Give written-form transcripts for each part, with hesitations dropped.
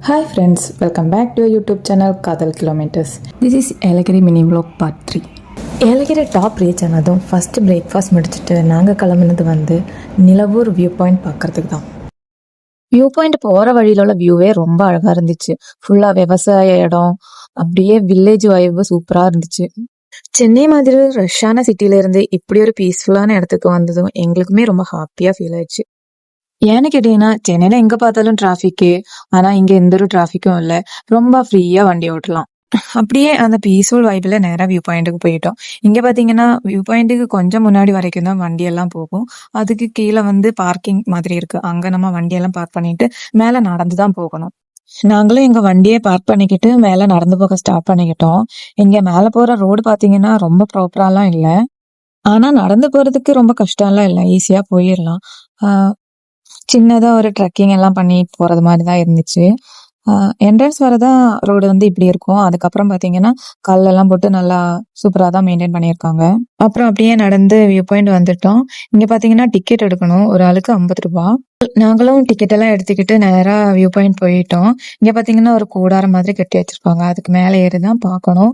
Hi friends, welcome back to our YouTube channel Kadal Kilometers. This is Elagiri mini vlog part 3. Yelagiri top reach ஆனதும் first breakfast முடிச்சுட்டு நாங்கள் கிளம்புனது Nilavur view point பார்க்குறதுக்கு தான். View point போகிற வழியில உள்ள வியூவே ரொம்ப அழகாக இருந்துச்சு. ஃபுல்லாக விவசாய இடம், அப்படியே வில்லேஜ் வைப்பு சூப்பராக இருந்துச்சு. சென்னை மாதிரி ரஷ்ஷான சிட்டியில இருந்து இப்படி ஒரு பீஸ்ஃபுல்லான இடத்துக்கு வந்ததும் எங்களுக்குமே ரொம்ப ஹாப்பியாக ஃபீல் ஆயிடுச்சு. ஏன்னு கேட்டீங்கன்னா, சென்னையில எங்க பார்த்தாலும் டிராஃபிக்கு. ஆனா இங்க எந்த ஒரு டிராஃபிக்கும் இல்ல. ரொம்ப ஃப்ரீயா வண்டி ஓட்டலாம். அப்படியே அந்த பீஸ்ஃபுல் வைப்ல நேரா வியூ பாயிண்ட்டுக்கு போயிட்டோம். இங்க பாத்தீங்கன்னா வியூ பாயிண்ட்டுக்கு கொஞ்சம் முன்னாடி வரைக்கும் தான் வண்டி எல்லாம் போகும். அதுக்கு கீழே பார்க்கிங் மாதிரி இருக்கு. அங்க நம்ம வண்டியெல்லாம் பார்க் பண்ணிட்டு மேல நடந்து தான் போகணும். நாங்களும் எங்க வண்டியை பார்க் பண்ணிக்கிட்டு மேல நடந்து போக ஸ்டார்ட் பண்ணிக்கிட்டோம். இங்க மேல போற ரோடு பாத்தீங்கன்னா ரொம்ப ப்ராப்பராலாம் இல்ல. ஆனா நடந்து போறதுக்கு ரொம்ப கஷ்டம்லாம் இல்ல. ஈஸியா போயிடலாம். சின்னதா ஒரு ட்ரெக்கிங் எல்லாம் பண்ணி போறது மாதிரி தான் இருந்துச்சு. என்ட்ரன்ஸ் வரதா ரோடு இப்படி இருக்கும். அதுக்கப்புறம் பாத்தீங்கன்னா கல்லெல்லாம் போட்டு நல்லா சூப்பரா தான் மெயின்டைன் பண்ணியிருக்காங்க. அப்புறம் அப்படியே நடந்து வியூ பாயிண்ட் வந்துட்டோம். இங்க பாத்தீங்கன்னா டிக்கெட் எடுக்கணும். ஒரு ஆளுக்கு 50 ரூபாய். நாங்களும் டிக்கெட் எல்லாம் எடுத்துக்கிட்டு நேரா வியூ பாயிண்ட் போயிட்டோம். இங்க பாத்தீங்கன்னா ஒரு கூடாரம் மாதிரி கட்டி வச்சிருப்பாங்க. அதுக்கு மேல ஏறிதான் பார்க்கணும்.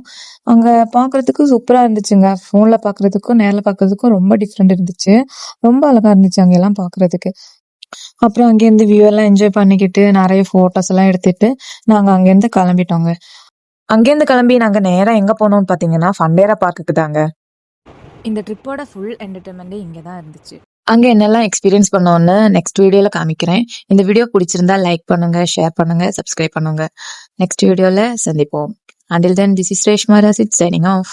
அங்க பாக்குறதுக்கு சூப்பரா இருந்துச்சுங்க. போன்ல பாக்குறதுக்கும் நேர்ல பாக்குறதுக்கும் ரொம்ப டிஃப்ரெண்ட் இருந்துச்சு. ரொம்ப அழகா இருந்துச்சு அங்க எல்லாம் பாக்குறதுக்கு. அப்புறம் அங்கேருந்து வியூ எல்லாம் என்ஜாய் பண்ணிக்கிட்டு நிறைய போட்டோஸ் எல்லாம் எடுத்துட்டு நாங்க அங்கேருந்து கிளம்பிட்டோங்க. அங்கேருந்து கிளம்பி நாங்க நேரா எங்க போனோம்னு பாத்தீங்கன்னா ஃபண்டேரா பார்க்குக்கு தாங்க. இந்த ட்ரிப்போட ஃபுல் என்டர்டைன்மெண்ட்டே இங்கே தான் இருந்துச்சு. அங்க என்னெல்லாம் எக்ஸ்பீரியன்ஸ் பண்ணோம்னு நெக்ஸ்ட் வீடியோல காமிக்கிறேன். இந்த வீடியோ பிடிச்சிருந்தா லைக் பண்ணுங்க, ஷேர் பண்ணுங்க, சப்ஸ்கிரைப் பண்ணுங்க. நெக்ஸ்ட் வீடியோல சந்திப்போம். Until then, this is Reshma Rasid signing off.